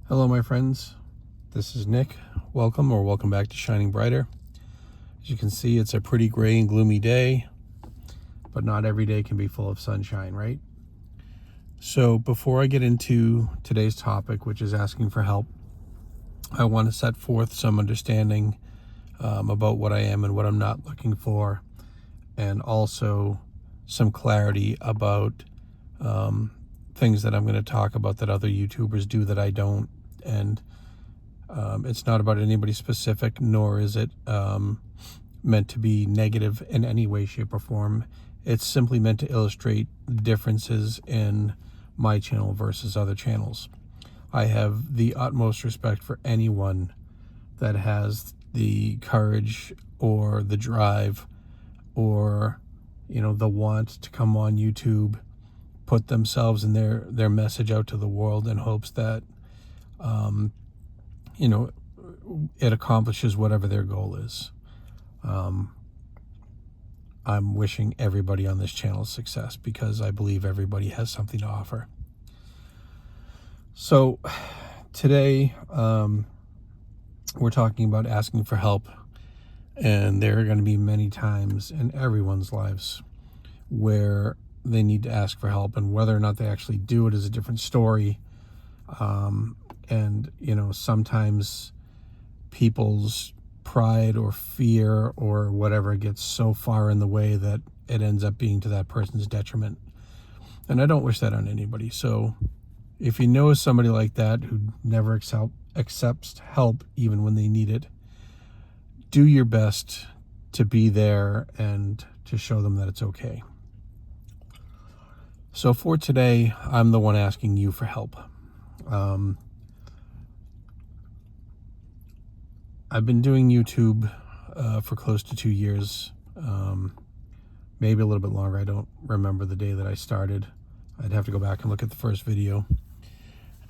Hello, my friends. This is Nick. Welcome back to Shining Brighter. As you can see, it's a pretty gray and gloomy day, but not every day can be full of sunshine, right? So before I get into today's topic, which is asking for help, I want to set forth some understanding about what I am and what I'm not looking for, and also some clarity about things that I'm going to talk about that other YouTubers do that I don't. And it's not about anybody specific, nor is it meant to be negative in any way, shape, or form. It's simply meant to illustrate differences in my channel versus other channels. I have the utmost respect for anyone that has the courage or the drive or the want to come on YouTube, put themselves and their message out to the world in hopes that it accomplishes whatever their goal is. I'm wishing everybody on this channel success because I believe everybody has something to offer. So today we're talking about asking for help, and there are going to be many times in everyone's lives where they need to ask for help, and whether or not they actually do it is a different story. And sometimes people's pride or fear or whatever gets so far in the way that it ends up being to that person's detriment. And I don't wish that on anybody. So if you know somebody like that who never accepts help even when they need it, do your best to be there and to show them that it's okay. So for today, I'm the one asking you for help. I've been doing YouTube for close to 2 years, maybe a little bit longer. I don't remember the day that I started. I'd have to go back and look at the first video.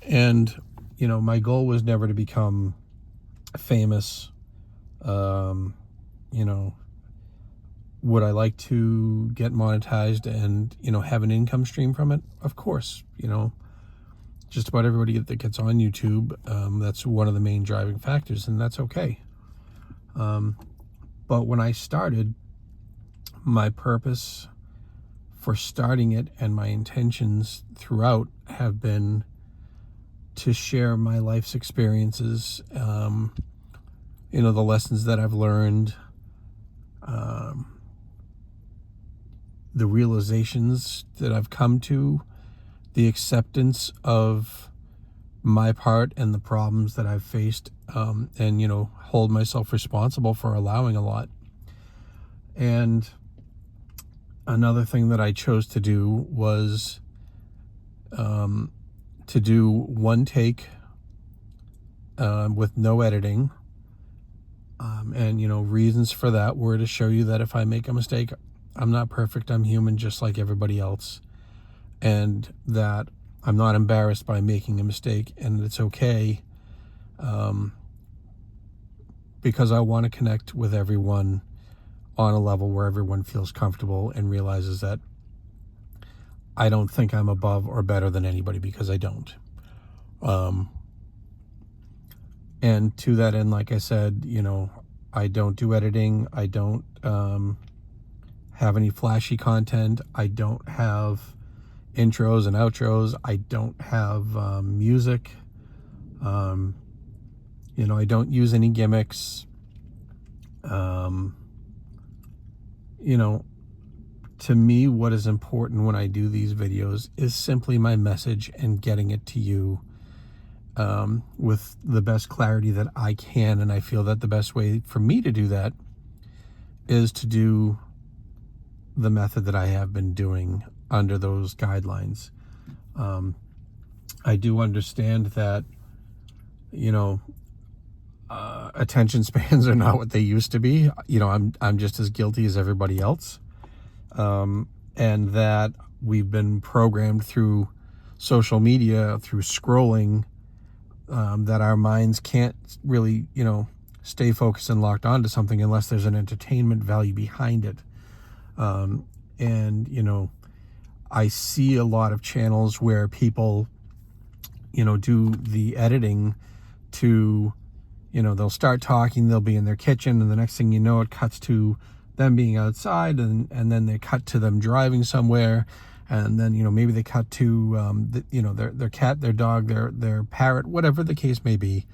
And, my goal was never to become famous. Would I like to get monetized and, have an income stream from it? Of course. Just about everybody that gets on YouTube, that's one of the main driving factors, and that's okay. But when I started, my purpose for starting it and my intentions throughout have been to share my life's experiences, the lessons that I've learned, the realizations that I've come to, the acceptance of my part and the problems that I've faced, and hold myself responsible for allowing a lot. And another thing that I chose to do was to do one take with no editing, and reasons for that were to show you that if I make a mistake, I'm not perfect, I'm human just like everybody else, and that I'm not embarrassed by making a mistake, and it's okay, because I want to connect with everyone on a level where everyone feels comfortable and realizes that I don't think I'm above or better than anybody, because I don't. And to that end, like I said, I don't do editing. I don't have any flashy content. I don't have intros and outros. I don't have music. I don't use any gimmicks. To me, what is important when I do these videos is simply my message and getting it to you with the best clarity that I can. And I feel that the best way for me to do that is to do the method that I have been doing under those guidelines. I do understand that, attention spans are not what they used to be. I'm just as guilty as everybody else. And that we've been programmed through social media, through scrolling, that our minds can't really, stay focused and locked onto something unless there's an entertainment value behind it. And I see a lot of channels where people do the editing to, they'll start talking, they'll be in their kitchen, and the next thing you know, it cuts to them being outside, and then they cut to them driving somewhere, and then, maybe they cut to, their cat, their dog, their parrot, whatever the case may be.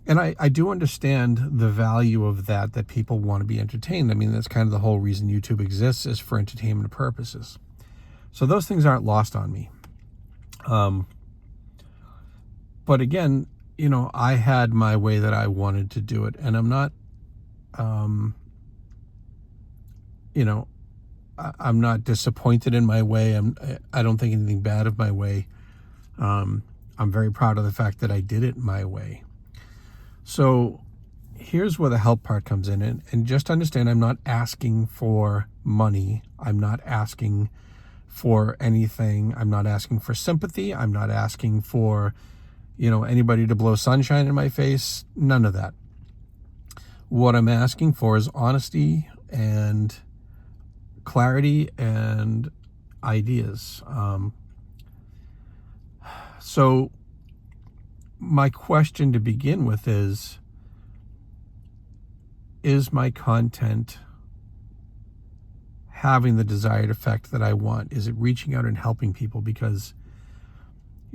And I do understand the value of that people want to be entertained. I mean, that's kind of the whole reason YouTube exists, is for entertainment purposes. So those things aren't lost on me. But again, I had my way that I wanted to do it, and I'm not, I'm not disappointed in my way. I don't think anything bad of my way. I'm very proud of the fact that I did it my way. So here's where the help part comes in, and just understand, I'm not asking for money. I'm not asking for anything. I'm not asking for sympathy. I'm not asking for, anybody to blow sunshine in my face. None of that. What I'm asking for is honesty and clarity and ideas. So my question to begin with is my content having the desired effect that I want? Is it reaching out and helping people? Because,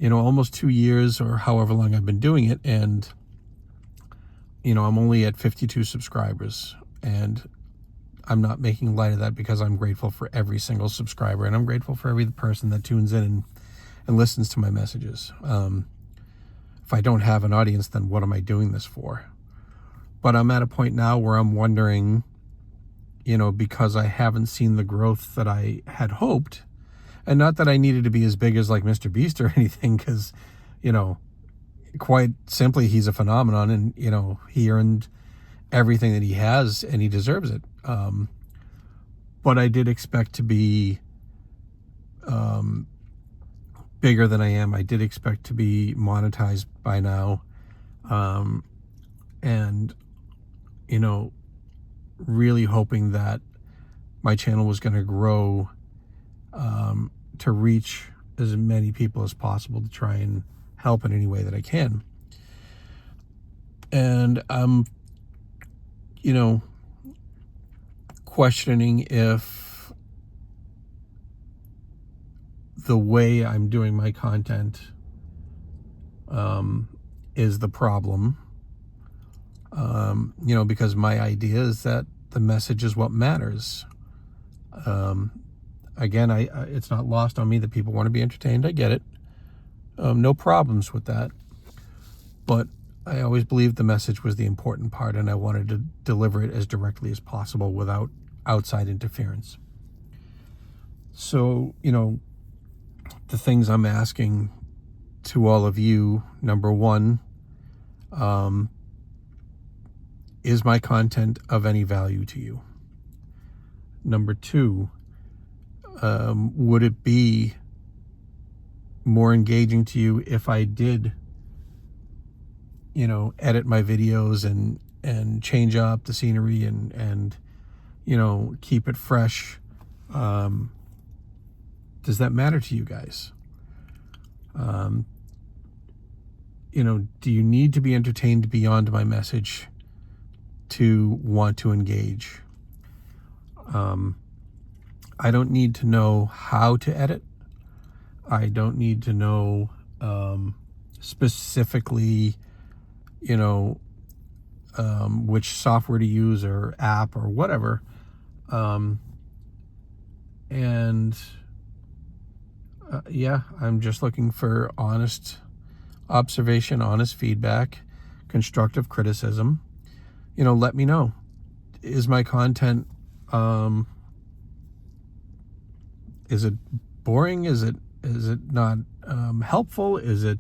almost 2 years or however long I've been doing it, and, I'm only at 52 subscribers, and I'm not making light of that, because I'm grateful for every single subscriber, and I'm grateful for every person that tunes in and listens to my messages. If I don't have an audience, then what am I doing this for? But I'm at a point now where I'm wondering, because I haven't seen the growth that I had hoped, and not that I needed to be as big as like Mr. Beast or anything, because, quite simply, he's a phenomenon, and, he earned everything that he has, and he deserves it. But I did expect to be bigger than I am. I did expect to be monetized by now. And, really hoping that my channel was going to grow to reach as many people as possible, to try and help in any way that I can. And I'm, questioning if the way I'm doing my content is the problem. Because my idea is that the message is what matters. Again, it's not lost on me that people want to be entertained. I get it. No problems with that. But I always believed the message was the important part, and I wanted to deliver it as directly as possible without outside interference. So, the things I'm asking to all of you: number one, is my content of any value to you? Number two, would it be more engaging to you if I did, edit my videos and change up the scenery and keep it fresh? Does that matter to you guys? Do you need to be entertained beyond my message to want to engage? I don't need to know how to edit. I don't need to know specifically, which software to use or app or whatever. I'm just looking for honest observation, honest feedback, constructive criticism. Let me know. Is my content, is it boring? Is it not helpful? Is it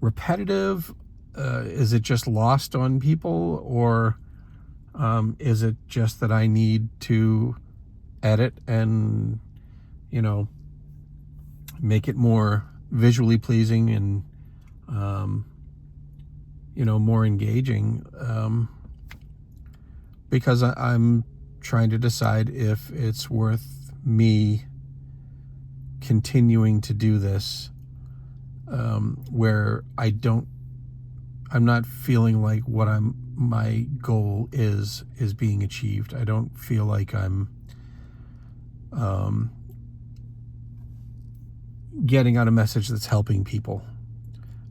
repetitive? Is it just lost on people? Or is it just that I need to edit and, make it more visually pleasing and, more engaging? Because I'm trying to decide if it's worth me continuing to do this where I'm not feeling like my goal is being achieved. I don't feel like I'm getting out a message that's helping people.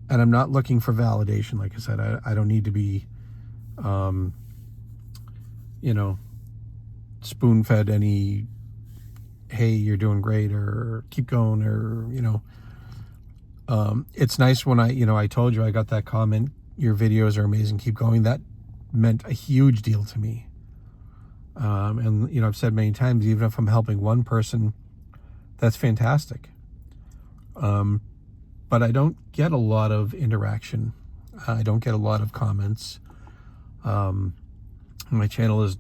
And I'm not looking for validation. Like I said, I don't need to be, spoon-fed any, hey, you're doing great, or keep going, or, it's nice when I told you I got that comment, your videos are amazing, keep going. That meant a huge deal to me. And, I've said many times, even if I'm helping one person, that's fantastic. But I don't get a lot of interaction. I don't get a lot of comments. My channel is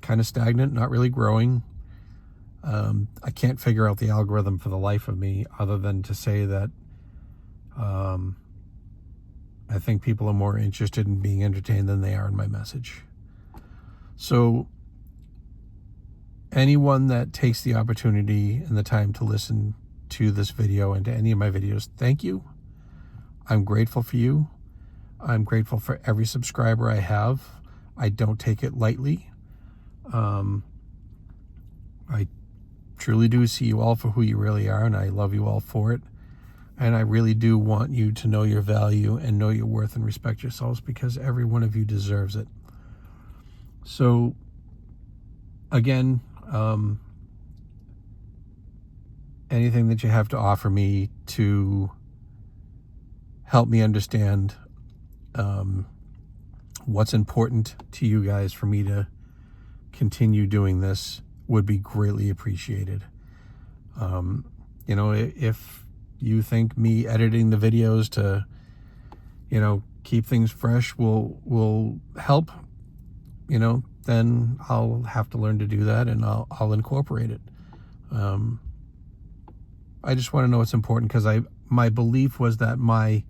kind of stagnant, not really growing. I can't figure out the algorithm for the life of me, other than to say that I think people are more interested in being entertained than they are in my message. So anyone that takes the opportunity and the time to listen to this video and to any of my videos, thank you. I'm grateful for you. I'm grateful for every subscriber I have. I don't take it lightly. I truly do see you all for who you really are, and I love you all for it. And I really do want you to know your value and know your worth and respect yourselves, because every one of you deserves it. So again, anything that you have to offer me to help me understand what's important to you guys for me to continue doing this would be greatly appreciated. If you think me editing the videos to, keep things fresh will help, then I'll have to learn to do that, and I'll incorporate it. I just want to know what's important, because my belief was that my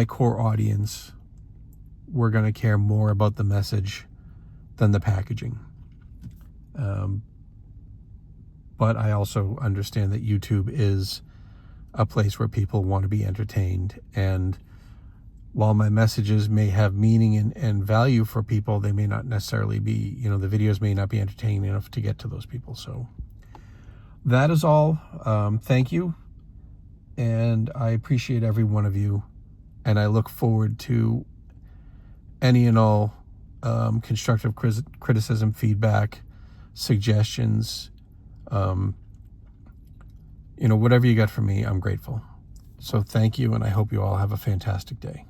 core audience were going to care more about the message than the packaging. But I also understand that YouTube is a place where people want to be entertained. And while my messages may have meaning and value for people, they may not necessarily be, the videos may not be entertaining enough to get to those people. So that is all. Thank you. And I appreciate every one of you. And I look forward to any and all constructive criticism, feedback, suggestions, whatever you got from me, I'm grateful. So thank you, and I hope you all have a fantastic day.